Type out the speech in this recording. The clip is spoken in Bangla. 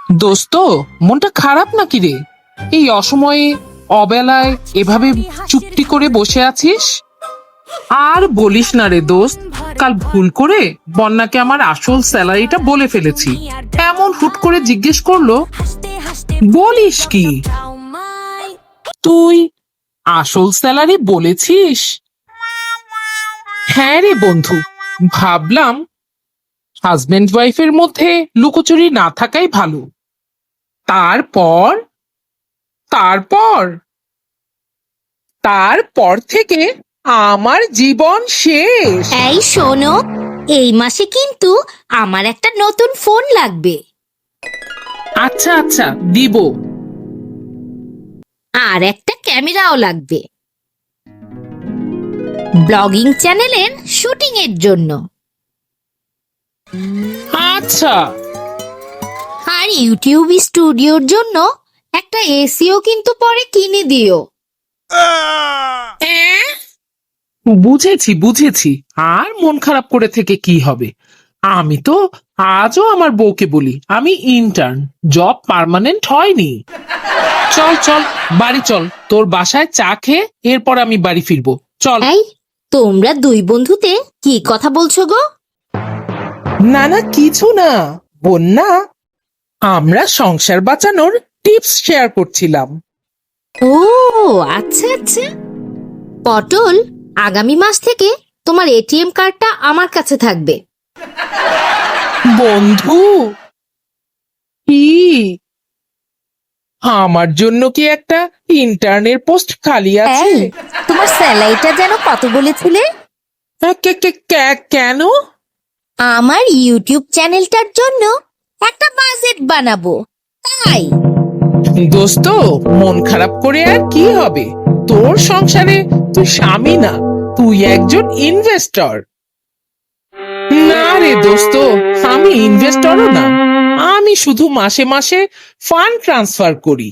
দোস্ত, মনটা খারাপ নাকি রে? এই অসময়ে অবেলায় এভাবে চুপটি করে বসে আছিস? আর বলিস না রে দোস্ত, কাল ভুল করে বন্যাকে আমার আসল স্যালারিটা বলে ফেলেছি। এমন হুট করে জিজ্ঞেস করলো, বলিস কি তুই আসল স্যালারি বলেছিস? হ্যাঁ রে বন্ধু, ভাবলাম হাজবেন্ড ওয়াইফের মধ্যে লুকোচুরি না থাকাই ভালো। তারপর তারপর তারপর থেকে আমার জীবন শেষ। এই শোনো, এই মাসে কিন্তু আমার একটা নতুন ফোন লাগবে। আচ্ছা আচ্ছা, দিব। আর একটা ক্যামেরাও লাগবে, ব্লগিং চ্যানেলের শুটিং এর জন্য। আচ্ছা, আর ইউটিউব স্টুডিওর জন্য একটা এসিও কিন্তু পরে কিনে দিও। বুঝেছি বুঝেছি। আর মন খারাপ করে থেকে কি হবে? আমি তো আজও আমার বউকে বলি আমি ইন্টার্ন, জব পার্মানেন্ট হয়নি। চল চল, বাড়ি চল, তোর বাসায় চা খেয়ে এরপর আমি বাড়ি ফিরবো। চল। এই, তোমরা দুই বন্ধুতে কি কথা বলছো গো? না না, কিছু না বন্যা, আমরা সংসার বাঁচানোর টিপস শেয়ার করছিলাম। ও আচ্ছা আচ্ছা। পটল, আগামী মাস থেকে তোমার এটিএম কার্ডটা আমার কাছে থাকবে। বন্ধু, কি আমার জন্য কি একটা ইন্টার্নের পোস্ট খালি আছে? এই, তোমার স্যালারিটা যেন কত বলেছিলে? কেন? আমার ইউটিউব চ্যানেলটার জন্য একটা বাজেট বানাবো, তাই। দোস্ত, মন খারাপ করে আর কি হবে? তোর সংসারে তুই স্বামী না, তুই একজন ইনভেস্টর। না রে দোস্ত, আমি ইনভেস্টরও না, আমি শুধু মাসে মাসে ফান্ড ট্রান্সফার করি।